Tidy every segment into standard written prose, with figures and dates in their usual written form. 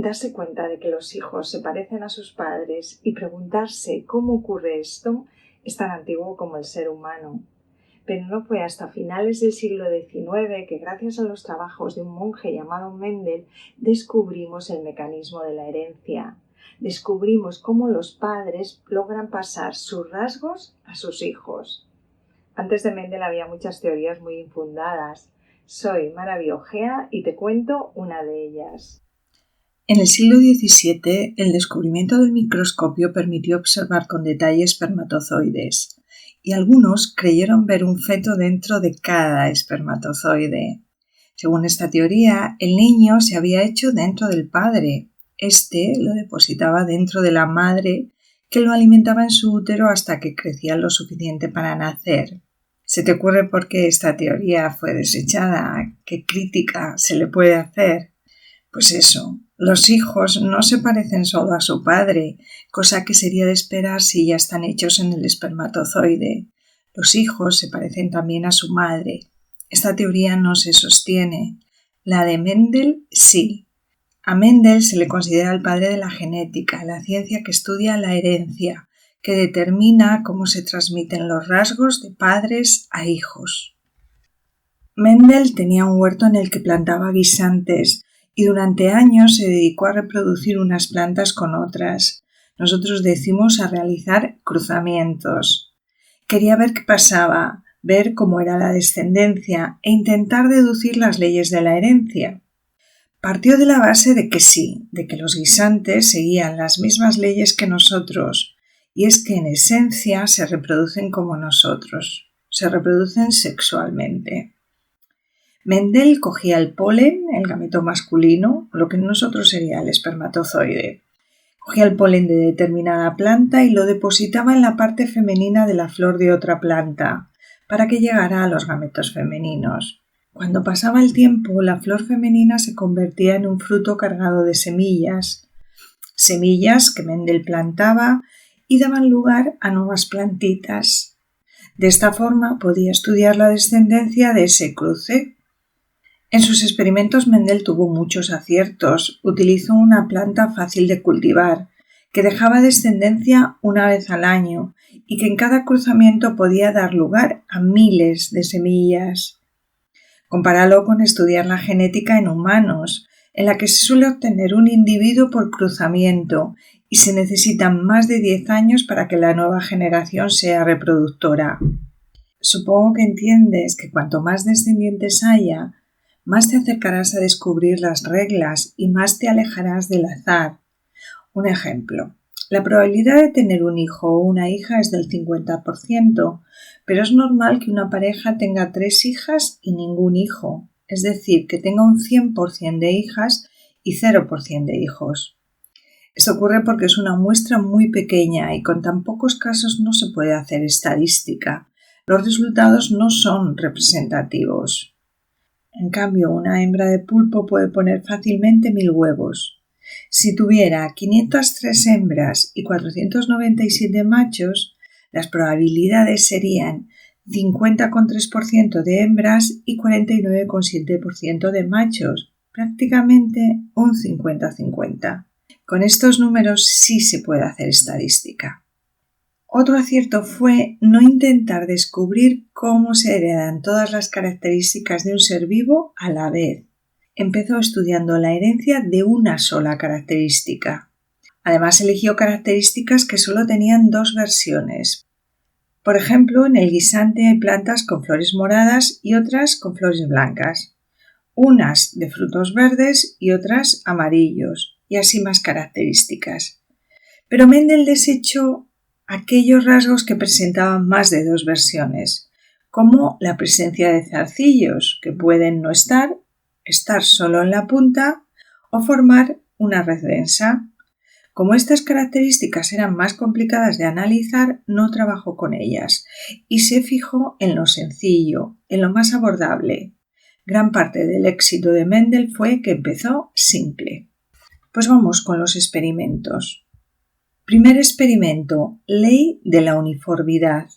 Darse cuenta de que los hijos se parecen a sus padres y preguntarse cómo ocurre esto es tan antiguo como el ser humano. Pero no fue hasta finales del siglo XIX que, gracias a los trabajos de un monje llamado Mendel, descubrimos el mecanismo de la herencia. Descubrimos cómo los padres logran pasar sus rasgos a sus hijos. Antes de Mendel había muchas teorías muy infundadas. Soy Mara Biogea y te cuento una de ellas. En el siglo XVII, el descubrimiento del microscopio permitió observar con detalle espermatozoides, y algunos creyeron ver un feto dentro de cada espermatozoide. Según esta teoría, el niño se había hecho dentro del padre. Este lo depositaba dentro de la madre, que lo alimentaba en su útero hasta que crecía lo suficiente para nacer. ¿Se te ocurre por qué esta teoría fue desechada? ¿Qué crítica se le puede hacer? Pues eso, los hijos no se parecen solo a su padre, cosa que sería de esperar si ya están hechos en el espermatozoide. Los hijos se parecen también a su madre. Esta teoría no se sostiene. La de Mendel sí. A Mendel se le considera el padre de la genética, la ciencia que estudia la herencia, que determina cómo se transmiten los rasgos de padres a hijos. Mendel tenía un huerto en el que plantaba guisantes y durante años se dedicó a reproducir unas plantas con otras. Nosotros decimos a realizar cruzamientos. Quería ver qué pasaba, ver cómo era la descendencia e intentar deducir las leyes de la herencia. Partió de la base de que sí, de que los guisantes seguían las mismas leyes que nosotros, y es que en esencia se reproducen como nosotros, se reproducen sexualmente. Mendel cogía el polen, el gameto masculino, lo que en nosotros sería el espermatozoide. Cogía el polen de determinada planta y lo depositaba en la parte femenina de la flor de otra planta, para que llegara a los gametos femeninos. Cuando pasaba el tiempo, la flor femenina se convertía en un fruto cargado de semillas que Mendel plantaba y daban lugar a nuevas plantitas. De esta forma podía estudiar la descendencia de ese cruce. En sus experimentos Mendel tuvo muchos aciertos. Utilizó una planta fácil de cultivar, que dejaba descendencia una vez al año y que en cada cruzamiento podía dar lugar a miles de semillas. Compáralo con estudiar la genética en humanos, en la que se suele obtener un individuo por cruzamiento y se necesitan más de 10 años para que la nueva generación sea reproductora. Supongo que entiendes que cuanto más descendientes haya, más te acercarás a descubrir las reglas y más te alejarás del azar. Un ejemplo. La probabilidad de tener un hijo o una hija es del 50%, pero es normal que una pareja tenga 3 hijas y ningún hijo, es decir, que tenga un 100% de hijas y 0% de hijos. Esto ocurre porque es una muestra muy pequeña y con tan pocos casos no se puede hacer estadística. Los resultados no son representativos. En cambio, una hembra de pulpo puede poner fácilmente 1000 huevos. Si tuviera 503 hembras y 497 machos, las probabilidades serían 50,3% de hembras y 49,7% de machos, prácticamente un 50-50. Con estos números sí se puede hacer estadística. Otro acierto fue no intentar descubrir cómo se heredan todas las características de un ser vivo a la vez. Empezó estudiando la herencia de una sola característica. Además, eligió características que solo tenían 2 versiones. Por ejemplo, en el guisante hay plantas con flores moradas y otras con flores blancas, unas de frutos verdes y otras amarillos, y así más características. Pero Mendel desechó aquellos rasgos que presentaban más de 2 versiones, como la presencia de zarcillos, que pueden no estar solo en la punta o formar una red densa. Como estas características eran más complicadas de analizar, no trabajó con ellas y se fijó en lo sencillo, en lo más abordable. Gran parte del éxito de Mendel fue que empezó simple. Pues vamos con los experimentos. Primer experimento, ley de la uniformidad.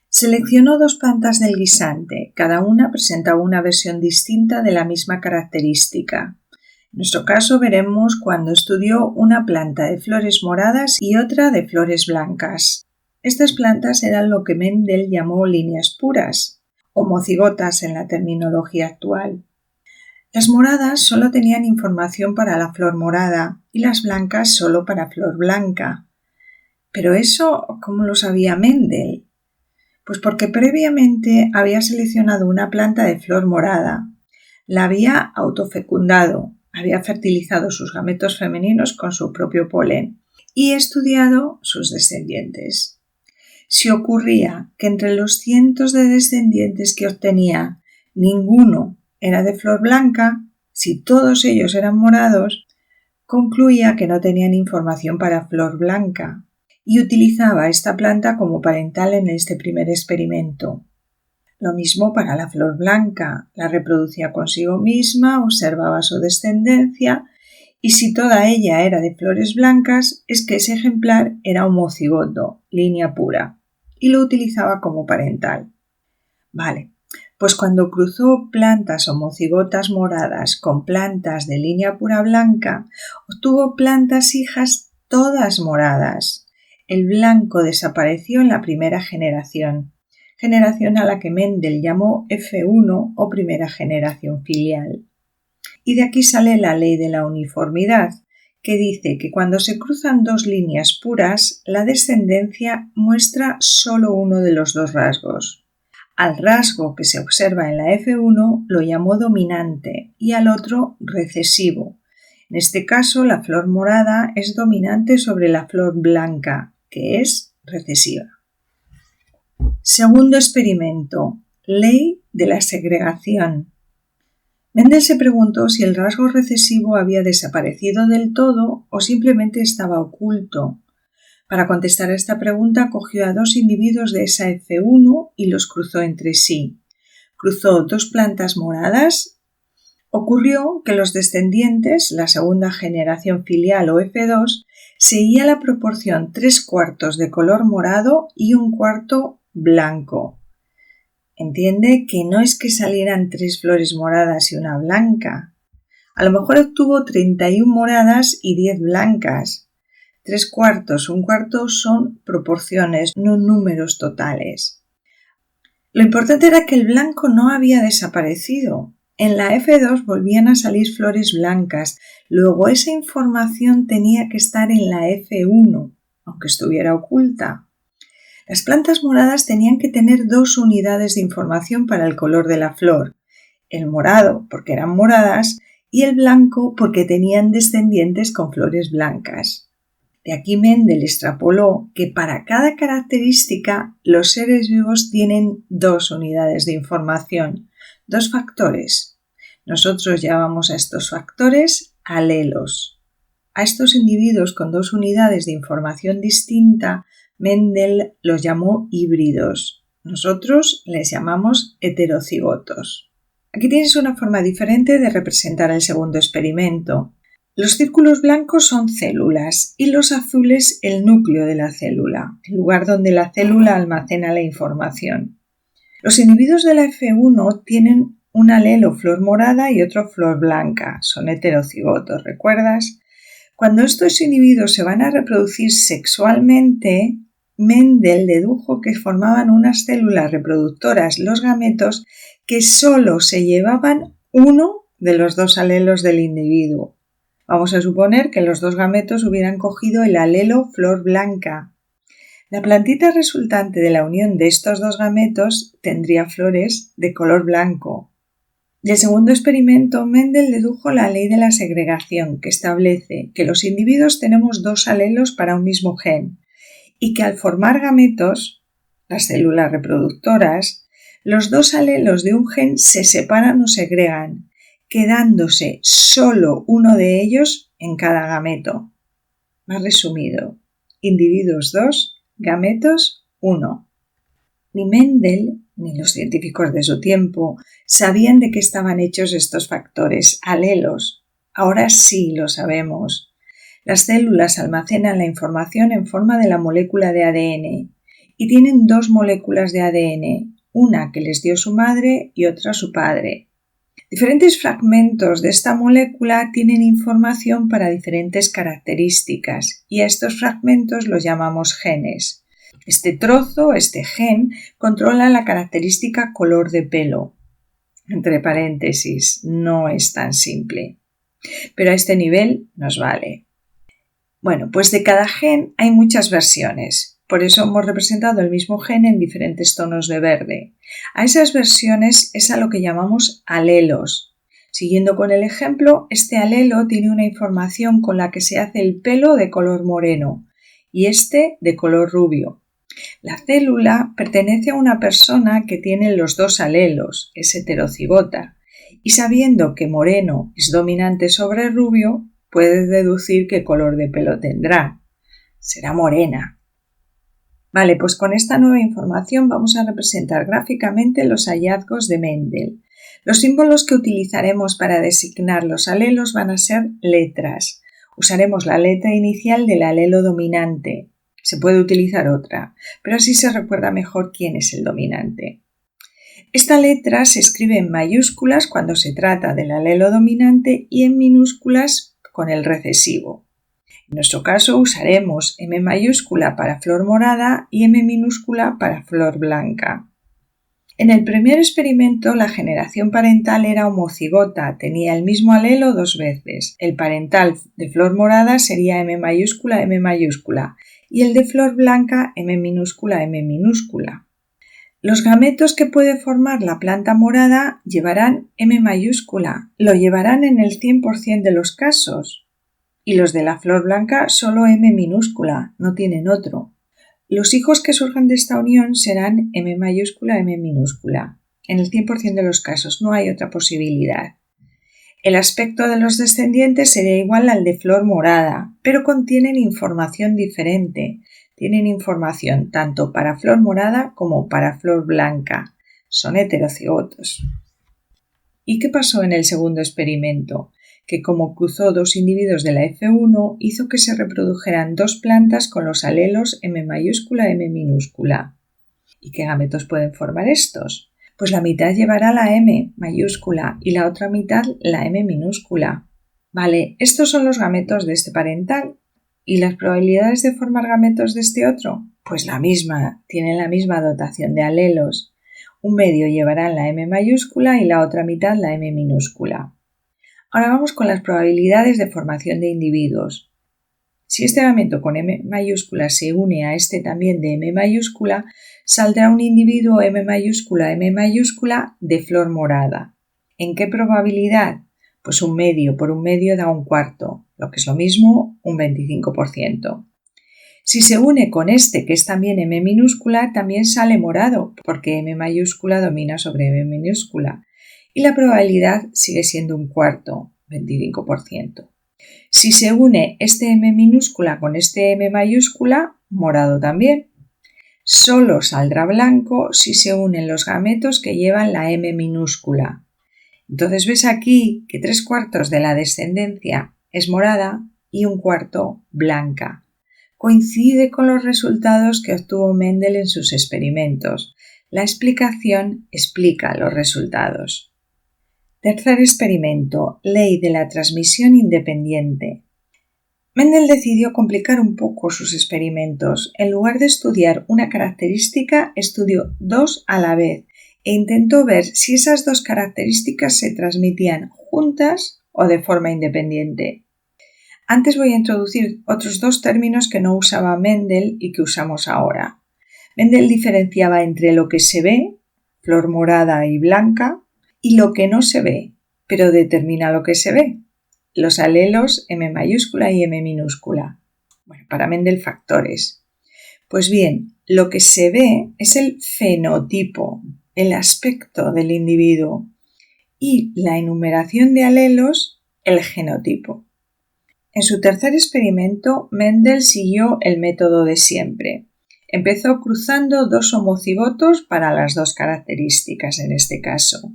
Seleccionó 2 plantas del guisante, cada una presentaba una versión distinta de la misma característica. En nuestro caso veremos cuando estudió una planta de flores moradas y otra de flores blancas. Estas plantas eran lo que Mendel llamó líneas puras, homocigotas en la terminología actual. Las moradas solo tenían información para la flor morada y las blancas solo para flor blanca. ¿Pero eso cómo lo sabía Mendel? Pues porque previamente había seleccionado una planta de flor morada, la había autofecundado, había fertilizado sus gametos femeninos con su propio polen y estudiado sus descendientes. Si ocurría que entre los cientos de descendientes que obtenía ninguno era de flor blanca, si todos ellos eran morados, concluía que no tenían información para flor blanca y utilizaba esta planta como parental en este primer experimento. Lo mismo para la flor blanca, la reproducía consigo misma, observaba su descendencia y si toda ella era de flores blancas es que ese ejemplar era homocigoto, línea pura, y lo utilizaba como parental. Vale, pues cuando cruzó plantas homocigotas moradas con plantas de línea pura blanca, obtuvo plantas hijas todas moradas. El blanco desapareció en la primera generación a la que Mendel llamó F1 o primera generación filial. Y de aquí sale la ley de la uniformidad, que dice que cuando se cruzan dos líneas puras, la descendencia muestra solo uno de los dos rasgos. Al rasgo que se observa en la F1 lo llamó dominante y al otro recesivo. En este caso, la flor morada es dominante sobre la flor blanca, que es recesiva. Segundo experimento. Ley de la segregación. Mendel se preguntó si el rasgo recesivo había desaparecido del todo o simplemente estaba oculto. Para contestar a esta pregunta cogió a dos individuos de esa F1 y los cruzó entre sí. Cruzó dos plantas moradas. Ocurrió que los descendientes, la segunda generación filial o F2, seguía la proporción 3/4 de color morado y 1/4 blanco. Entiende que no es que salieran 3 flores moradas y una blanca. A lo mejor obtuvo 31 moradas y 10 blancas. 3/4, 1/4 son proporciones, no números totales. Lo importante era que el blanco no había desaparecido. En la F2 volvían a salir flores blancas. Luego esa información tenía que estar en la F1, aunque estuviera oculta. Las plantas moradas tenían que tener 2 unidades de información para el color de la flor. El morado, porque eran moradas, y el blanco, porque tenían descendientes con flores blancas. De aquí Mendel extrapoló que para cada característica los seres vivos tienen 2 unidades de información, 2 factores. Nosotros llamamos a estos factores alelos. A estos individuos con 2 unidades de información distinta, Mendel los llamó híbridos. Nosotros les llamamos heterocigotos. Aquí tienes una forma diferente de representar el segundo experimento. Los círculos blancos son células y los azules el núcleo de la célula, el lugar donde la célula almacena la información. Los individuos de la F1 tienen un alelo flor morada y otro flor blanca. Son heterocigotos, ¿recuerdas? Cuando estos individuos se van a reproducir sexualmente, Mendel dedujo que formaban unas células reproductoras, los gametos, que solo se llevaban uno de los 2 alelos del individuo. Vamos a suponer que los 2 gametos hubieran cogido el alelo flor blanca. La plantita resultante de la unión de estos 2 gametos tendría flores de color blanco. Del segundo experimento, Mendel dedujo la ley de la segregación, que establece que los individuos tenemos 2 alelos para un mismo gen y que al formar gametos, las células reproductoras, los 2 alelos de un gen se separan o segregan, quedándose solo uno de ellos en cada gameto. Más resumido, individuos 2, gametos 1. Ni Mendel ni los científicos de su tiempo sabían de qué estaban hechos estos factores alelos. Ahora sí lo sabemos. Las células almacenan la información en forma de la molécula de ADN y tienen 2 moléculas de ADN, una que les dio su madre y otra su padre. Diferentes fragmentos de esta molécula tienen información para diferentes características y a estos fragmentos los llamamos genes. Este trozo, este gen, controla la característica color de pelo. Entre paréntesis, no es tan simple, pero a este nivel nos vale. Bueno, pues de cada gen hay muchas versiones, por eso hemos representado el mismo gen en diferentes tonos de verde. A esas versiones es a lo que llamamos alelos. Siguiendo con el ejemplo, este alelo tiene una información con la que se hace el pelo de color moreno y este de color rubio. La célula pertenece a una persona que tiene los dos alelos, es heterocigota, y sabiendo que moreno es dominante sobre rubio, puede deducir qué color de pelo tendrá. Será morena. Vale, pues con esta nueva información vamos a representar gráficamente los hallazgos de Mendel. Los símbolos que utilizaremos para designar los alelos van a ser letras. Usaremos la letra inicial del alelo dominante. Se puede utilizar otra, pero así se recuerda mejor quién es el dominante. Esta letra se escribe en mayúsculas cuando se trata del alelo dominante y en minúsculas con el recesivo. En nuestro caso usaremos M mayúscula para flor morada y M minúscula para flor blanca. En el primer experimento la generación parental era homocigota, tenía el mismo alelo dos veces. El parental de flor morada sería M mayúscula y el de flor blanca M minúscula. Los gametos que puede formar la planta morada llevarán M mayúscula, lo llevarán en el 100% de los casos. Y los de la flor blanca solo M minúscula, no tienen otro. Los hijos que surjan de esta unión serán M mayúscula. En el 100% de los casos no hay otra posibilidad. El aspecto de los descendientes sería igual al de flor morada, pero contienen información diferente. Tienen información tanto para flor morada como para flor blanca. Son heterocigotos. ¿Y qué pasó en el segundo experimento? Que como cruzó dos individuos de la F1, hizo que se reprodujeran dos plantas con los alelos M mayúscula. ¿Y qué gametos pueden formar estos? Pues la mitad llevará la M mayúscula y la otra mitad la M minúscula. Vale, estos son los gametos de este parental. ¿Y las probabilidades de formar gametos de este otro? Pues la misma, tienen la misma dotación de alelos. Un medio llevará la M mayúscula y la otra mitad la M minúscula. Ahora vamos con las probabilidades de formación de individuos. Si este gameto con M mayúscula se une a este también de M mayúscula, saldrá un individuo M mayúscula de flor morada. ¿En qué probabilidad? Pues un medio por un medio da un cuarto, lo que es lo mismo, un 25%. Si se une con este, que es también M minúscula, también sale morado, porque M mayúscula domina sobre M minúscula. Y la probabilidad sigue siendo un cuarto, 25%. Si se une este M minúscula con este M mayúscula, morado también. Solo saldrá blanco si se unen los gametos que llevan la M minúscula. Entonces ves aquí que 3/4 de la descendencia es morada y un cuarto blanca. Coincide con los resultados que obtuvo Mendel en sus experimentos. La explicación explica los resultados. Tercer experimento, ley de la transmisión independiente. Mendel decidió complicar un poco sus experimentos. En lugar de estudiar una característica, estudió dos a la vez e intentó ver si esas dos características se transmitían juntas o de forma independiente. Antes voy a introducir otros dos términos que no usaba Mendel y que usamos ahora. Mendel diferenciaba entre lo que se ve, flor morada y blanca, y lo que no se ve, pero determina lo que se ve, los alelos M mayúscula y M minúscula. Bueno, para Mendel factores. Pues bien, lo que se ve es el fenotipo, el aspecto del individuo, y la enumeración de alelos, el genotipo. En su tercer experimento, Mendel siguió el método de siempre. Empezó cruzando dos homocigotos para las dos características en este caso.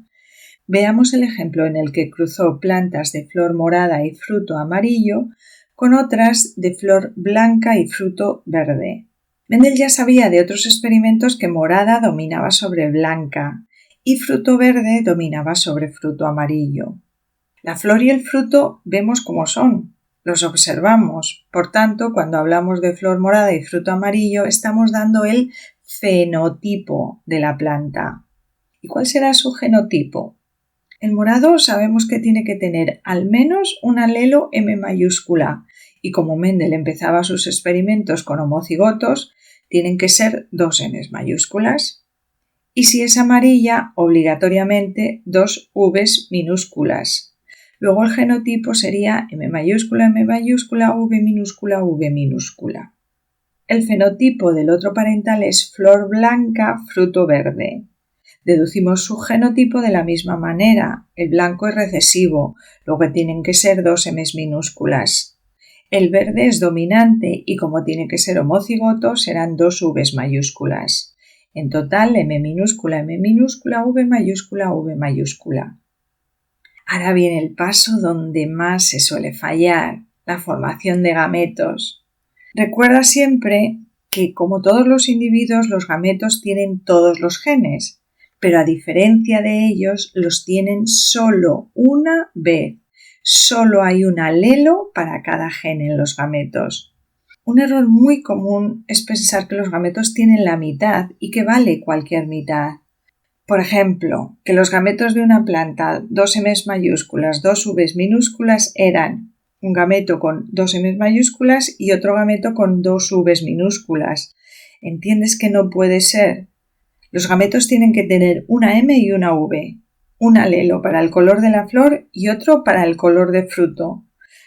Veamos el ejemplo en el que cruzó plantas de flor morada y fruto amarillo con otras de flor blanca y fruto verde. Mendel ya sabía de otros experimentos que morada dominaba sobre blanca y fruto verde dominaba sobre fruto amarillo. La flor y el fruto vemos cómo son, los observamos. Por tanto, cuando hablamos de flor morada y fruto amarillo, estamos dando el fenotipo de la planta. ¿Y cuál será su genotipo? El morado sabemos que tiene que tener al menos un alelo M mayúscula y como Mendel empezaba sus experimentos con homocigotos, tienen que ser 2 Ns mayúsculas. Y si es amarilla, obligatoriamente 2 Vs minúsculas. Luego el genotipo sería M mayúscula, V minúscula, V minúscula. El fenotipo del otro parental es flor blanca, fruto verde. Deducimos su genotipo de la misma manera. El blanco es recesivo, luego tienen que ser 2 Ms minúsculas. El verde es dominante y como tiene que ser homocigoto serán 2 Vs mayúsculas. En total M minúscula, V mayúscula, V mayúscula. Ahora viene el paso donde más se suele fallar, la formación de gametos. Recuerda siempre que como todos los individuos los gametos tienen todos los genes, pero a diferencia de ellos los tienen solo una vez. Solo hay un alelo para cada gen en los gametos. Un error muy común es pensar que los gametos tienen la mitad y que vale cualquier mitad. Por ejemplo, que los gametos de una planta 2 Ms mayúsculas, 2 Vs minúsculas eran un gameto con 2 Ms mayúsculas y otro gameto con 2 Vs minúsculas. ¿Entiendes que no puede ser? Los gametos tienen que tener una M y una V, un alelo para el color de la flor y otro para el color de fruto.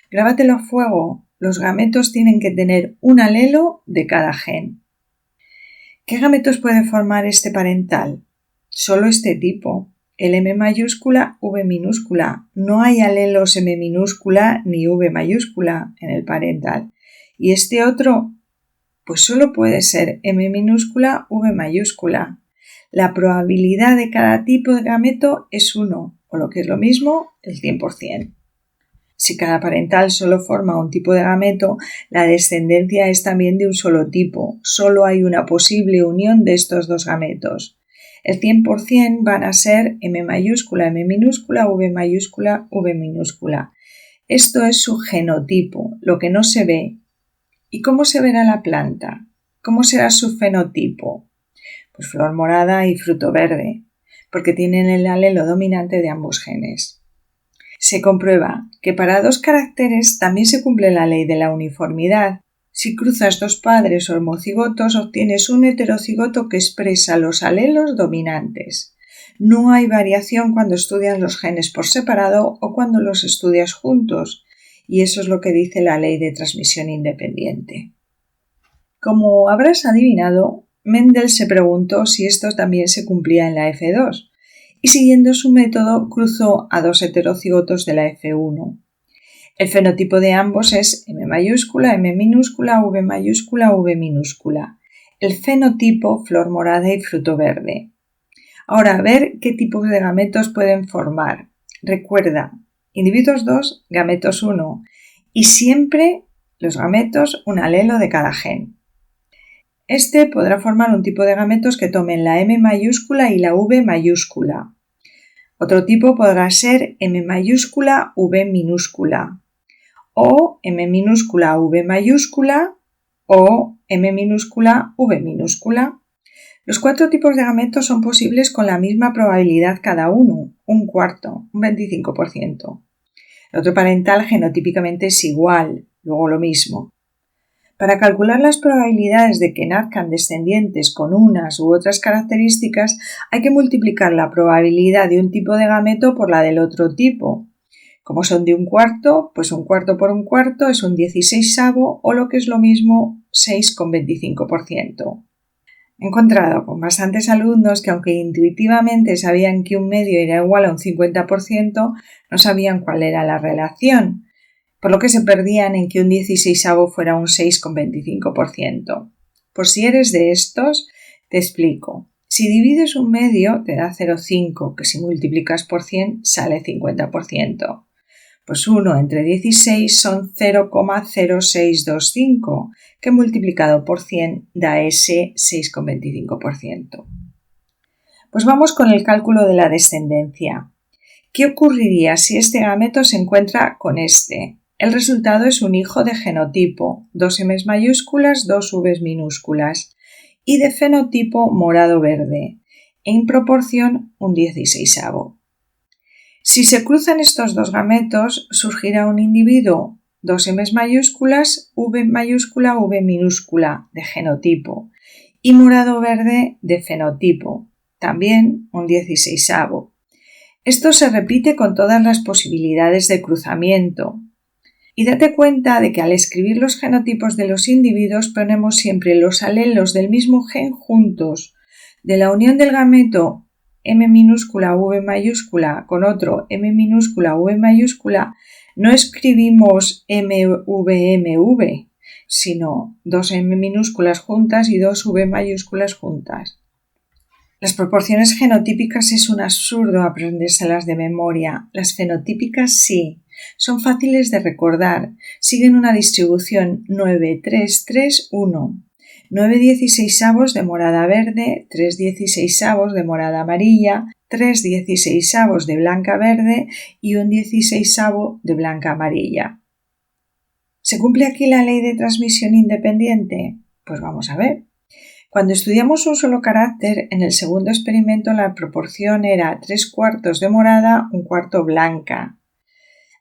Grábatelo a fuego, los gametos tienen que tener un alelo de cada gen. ¿Qué gametos puede formar este parental? Solo este tipo, el M mayúscula, V minúscula. No hay alelos M minúscula ni V mayúscula en el parental. ¿Y este otro? Pues solo puede ser M minúscula, V mayúscula. La probabilidad de cada tipo de gameto es 1, o lo que es lo mismo, el 100%. Si cada parental solo forma un tipo de gameto, la descendencia es también de un solo tipo. Solo hay una posible unión de estos dos gametos. El 100% van a ser M mayúscula, M minúscula, V mayúscula, V minúscula. Esto es su genotipo, lo que no se ve. ¿Y cómo se verá la planta? ¿Cómo será su fenotipo? Pues flor morada y fruto verde, porque tienen el alelo dominante de ambos genes. Se comprueba que para 2 caracteres también se cumple la ley de la uniformidad. Si cruzas 2 padres homocigotos, obtienes un heterocigoto que expresa los alelos dominantes. No hay variación cuando estudias los genes por separado o cuando los estudias juntos, y eso es lo que dice la ley de transmisión independiente. Como habrás adivinado, Mendel se preguntó si esto también se cumplía en la F2 y siguiendo su método cruzó a 2 heterocigotos de la F1. El fenotipo de ambos es M mayúscula, M minúscula, V mayúscula, V minúscula. El fenotipo flor morada y fruto verde. Ahora a ver qué tipos de gametos pueden formar. Recuerda, individuos 2, gametos 1 y siempre los gametos un alelo de cada gen. Este podrá formar un tipo de gametos que tomen la M mayúscula y la V mayúscula. Otro tipo podrá ser M mayúscula, V minúscula, o M minúscula, V mayúscula, o M minúscula, V minúscula. Los 4 tipos de gametos son posibles con la misma probabilidad cada uno, un cuarto, un 25%. El otro parental genotípicamente es igual, luego lo mismo. Para calcular las probabilidades de que nazcan descendientes con unas u otras características, hay que multiplicar la probabilidad de un tipo de gameto por la del otro tipo. Como son de un cuarto, pues un cuarto por un cuarto es un 16avo o lo que es lo mismo 6,25%. He encontrado con bastantes alumnos que aunque intuitivamente sabían que un medio era igual a un 50%, no sabían cuál era la relación, por lo que se perdían en que un 16avo fuera un 6,25%. Por si eres de estos, te explico. Si divides un medio te da 0,5, que si multiplicas por 100 sale 50%. Pues 1 entre 16 son 0,0625, que multiplicado por 100 da ese 6,25%. Pues vamos con el cálculo de la descendencia. ¿Qué ocurriría si este gameto se encuentra con este? El resultado es un hijo de genotipo, 2 M's mayúsculas, 2 V's minúsculas, y de fenotipo morado-verde, en proporción un 16avo. Si se cruzan estos dos gametos, surgirá un individuo 2 M's mayúsculas, V mayúscula, V minúscula, de genotipo, y morado-verde de fenotipo, también un 16avo. Esto se repite con todas las posibilidades de cruzamiento. Y date cuenta de que al escribir los genotipos de los individuos ponemos siempre los alelos del mismo gen juntos. De la unión del gameto M minúscula V mayúscula con otro M minúscula V mayúscula no escribimos MVMV, sino 2 M minúsculas juntas y 2 V mayúsculas juntas. Las proporciones genotípicas es un absurdo aprendérselas de memoria. Las fenotípicas sí. Son fáciles de recordar. Siguen una distribución 9-3-3-1. 9 16avos de morada verde, 3 16avos de morada amarilla, 3 16avos de blanca verde y un 16avo de blanca amarilla. ¿Se cumple aquí la ley de transmisión independiente? Pues vamos a ver. Cuando estudiamos un solo carácter, en el segundo experimento la proporción era 3/4 de morada, 1/4 blanca.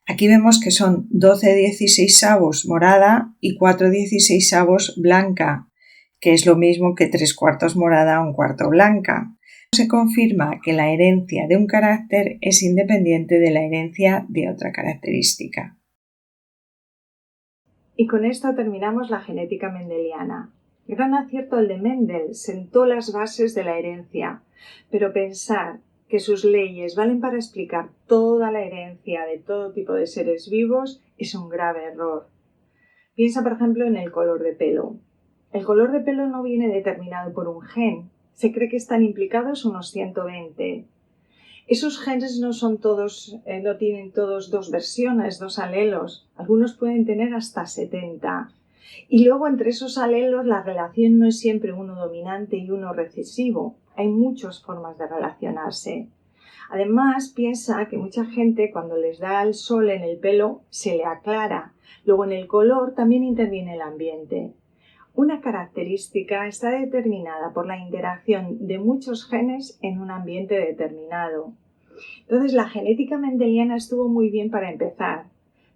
Aquí vemos que son 12 16avos morada y 4 16avos blanca, que es lo mismo que 3/4 morada, 1/4 blanca. Se confirma que la herencia de un carácter es independiente de la herencia de otra característica. Y con esto terminamos la genética mendeliana. Gran acierto el de Mendel, sentó las bases de la herencia, pero pensar que sus leyes valen para explicar toda la herencia de todo tipo de seres vivos es un grave error. Piensa, por ejemplo, en el color de pelo. El color de pelo no viene determinado por un gen, se cree que están implicados unos 120. Esos genes no tienen todos dos versiones, dos alelos, algunos pueden tener hasta 70. Y luego entre esos alelos la relación no es siempre uno dominante y uno recesivo, hay muchas formas de relacionarse. Además, piensa que mucha gente cuando les da el sol en el pelo se le aclara, luego en el color también interviene el ambiente. Una característica está determinada por la interacción de muchos genes en un ambiente determinado. Entonces, la genética mendeliana estuvo muy bien para empezar,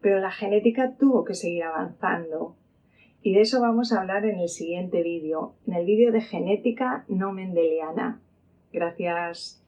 pero la genética tuvo que seguir avanzando. Y de eso vamos a hablar en el siguiente vídeo, en el vídeo de genética no mendeliana. Gracias.